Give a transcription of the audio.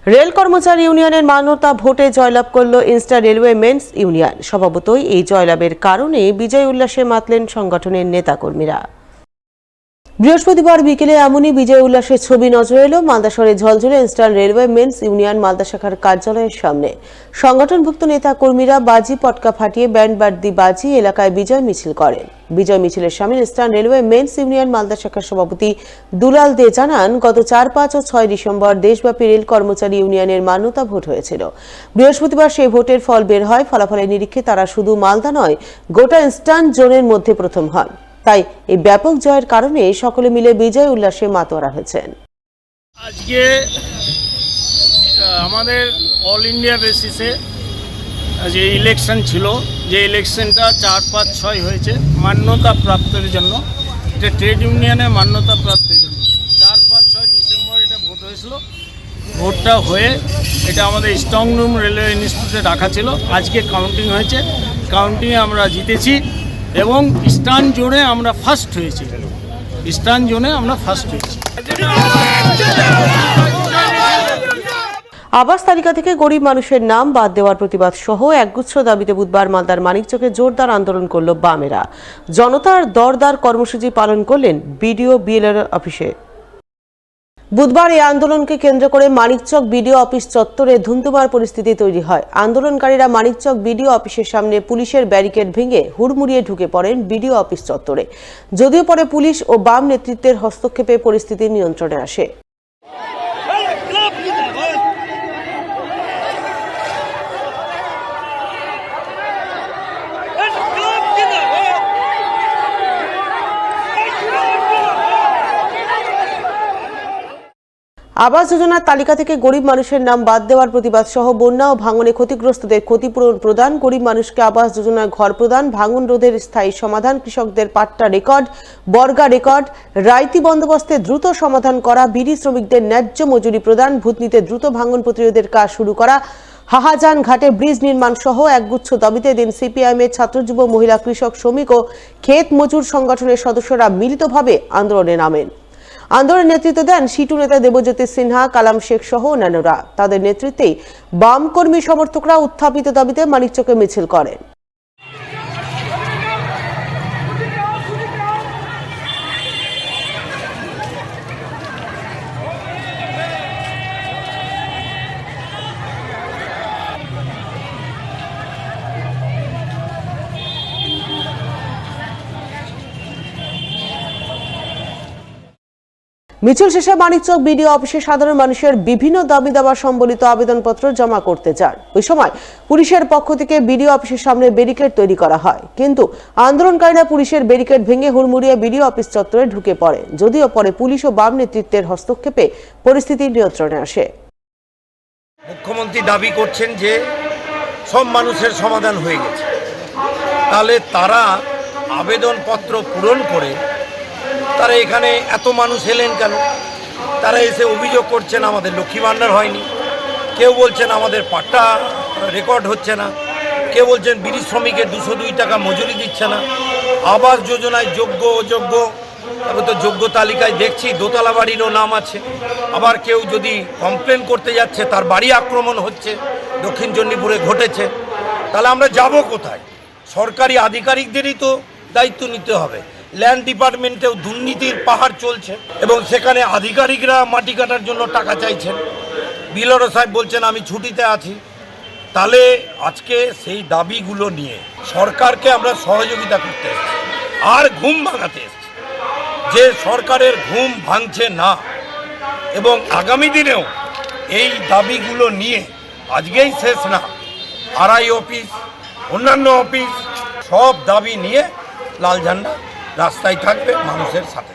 Rail কর্মচারী ইউনিয়নের মান্যতা ভোটে জয়লাভ করল ইস্টার্ন রেলওয়ে মেন্স ইউনিয়ন। স্বভাবতই এই জয়লাভের কারণে বিজয় উল্লাসে মাতলেন সংগঠনের নেতাকর্মীরা। বৃহস্পতিবার বিকেলে এমনই বিজয় উল্লাসের ছবি নজরে এলো মালদা শহরের ঝলঝলে eastern railway men's union Malda শাখার কার্যালয়ের সামনে। সংগঠনভুক্ত নেতা কর্মীরা বাজি পটকা ফাটিয়ে ব্যান্ড বাদ্যি বাজি এলাকায় বিজয় মিছিল করেন। বিজয় মিছিলের সামনে eastern railway men's union Malda শাখার সভাপতি দুলাল দে জানান, গত 4, 5 ও 6 ডিসেম্বর দেশব্যাপী রেল কর্মচারী ইউনিয়নের মান্যতা ভোট হয়েছিল। বৃহস্পতিবার সেই ভোটের ফল বের হয়। ফলাফলের নিরিখে তারা শুধু মালদা নয়, গোটা ইস্টার্ন জোনের মধ্যে প্রথম হন। তাই এই ব্যাপক জয়ের কারণে সকলে মিলে বিজয় উল্লাসে মাতোয়ারা হয়েছেন। আজকে আমাদের অল ইন্ডিয়া বেসিসে যে ইলেকশন ছিল, যে ইলেকশনটা 4, 5, 6 হয়েছে মান্যতা প্রাপ্তির জন্য, এটা ট্রেড ইউনিয়নে মান্যতা প্রাপ্তির জন্য 4, 5, 6 ডিসেম্বর এটা ভোট হয়েছিল। ভোটটা হয়ে এটা আমাদের স্ট্রং রুম রেলওয়ে ইনস্টিটিউটে রাখা ছিল। আজকে কাউন্টিং হয়েছে, কাউন্টিংয়ে আমরা জিতেছি এবং ইস্টার্ন জোনে আমরা ফার্স্ট হয়েছি। আবাস তালিকা থেকে গরিব মানুষের নাম বাদ দেওয়ার প্রতিবাদ সহ একগুচ্ছ দাবিতে বুধবার মালদার মানিকচকে জোরদার আন্দোলন করল বামেরা। জনতার দরদার কর্মসূচি পালন করলেন বিডিও বিএলআর অফিসে। বুধবার এই আন্দোলনকে কেন্দ্র করে মানিকচক বিডিও অফিস চত্বরে ধুমধুমার পরিস্থিতি তৈরি হয়। আন্দোলনকারীরা মানিকচক বিডিও অফিসের সামনে পুলিশের ব্যারিকেড ভেঙে হুড়মুড়িয়ে ঢুকে পড়েন বিডিও অফিস চত্বরে। যদিও পরে পুলিশ ও বাম নেতৃত্বের হস্তক্ষেপে পরিস্থিতি নিয়ন্ত্রণে আসে। আবাস যোজনার তালিকা থেকে গরিব মানুষের নাম বাদ দেওয়ার প্রতিবাদ সহ বন্যা ও ভাঙনে ক্ষতিগ্রস্তদের ক্ষতিপূরণ প্রদান, গরিব মানুষকে আবাস যোজনায় ঘর প্রদান, ভাঙন রোধের স্থায়ী সমাধান, কৃষকদের পাট্টা রেকর্ড, বর্গা রেকর্ড, রাইতি বন্দোবস্তে দ্রুত সমাধান করা, বিড়ি শ্রমিকদের ন্যায্য মজুরি প্রদান, ভূতনিতে দ্রুত ভাঙন প্রতিরোধের কাজ শুরু করা, হাহাজান ঘাটে ব্রিজ নির্মাণ সহ একগুচ্ছ দাবিতে দিন সিপিআইএমের ছাত্র, যুব, মহিলা, কৃষক, শ্রমিক ও ক্ষেত মজুর সংগঠনের সদস্যরা মিলিতভাবে আন্দোলনে নামেন। আন্দোলনের নেতৃত্ব দেন সিটু নেতা দেবজ্যোতি সিনহা, কালাম শেখ সহ অন্যান্যরা। তাদের নেতৃত্বেই বাম কর্মী সমর্থকরা উত্থাপিত দাবিতে মানিকচকে মিছিল করেন। মিছিল শেষে মানিকচক বিডিও অফিসে সাধারণ মানুষের বিভিন্ন দাবি দাবা সম্বলিত আবেদনপত্র জমা করতে যান। ওই সময় পুলিশের পক্ষ থেকে বিডিও অফিসের সামনে ব্যারিকেড তৈরি করা হয়, কিন্তু আন্দোলনকারীরা পুলিশের ব্যারিকেড ভেঙে হুড়মুড়িয়ে বিডিও অফিস চত্বরে ঢুকে পড়ে। যদিও পরে পুলিশ ও বাম নেতৃত্বের হস্তক্ষেপে পরিস্থিতি নিয়ন্ত্রণে আসে। মুখ্যমন্ত্রী দাবি করছেন যে সব মানুষের সমাধান হয়ে গেছে, তাহলে তারা আবেদনপত্র পূরণ করে তারা এখানে এত মানুষ এলেন কেন? তারা এসে অভিযোগ করছেন আমাদের লক্ষ্মী ভাণ্ডার হয়নি, কেউ বলছেন আমাদের পাট্টা রেকর্ড হচ্ছে না, কেউ বলছেন বিড়ি শ্রমিকের 202 টাকা মজুরি দিচ্ছে না, আবাস যোজনায় যোগ্য অযোগ্য, তবে তো যোগ্য তালিকায় দেখছি দোতলা বাড়িরও নাম আছে। আবার কেউ যদি কমপ্লেন করতে যাচ্ছে তার বাড়ি আক্রমণ হচ্ছে, দক্ষিণ চণ্ডীপুরে ঘটেছে। তাহলে আমরা যাব কোথায়? সরকারি আধিকারিকদেরই তো দায়িত্ব নিতে হবে। ল্যান্ড ডিপার্টমেন্টেও দুর্নীতির পাহাড় চলছে এবং সেখানে আধিকারিকরা মাটি কাটার জন্য টাকা চাইছেন। বিএলআরও সাহেব বলছেন আমি ছুটিতে আছি। তাহলে আজকে সেই দাবিগুলো নিয়ে সরকারকে আমরা সহযোগিতা করতে এসেছি, আর ঘুম ভাঙাতে এসেছি যে সরকারের ঘুম ভাঙছে না এবং আগামী দিনেও এই দাবিগুলো নিয়ে আজকেই শেষ না, আরআই অফিস, অন্যান্য অফিস, সব দাবি নিয়ে লাল ঝান্ডা রাস্তায় থাকবে, মানুষের সাথে।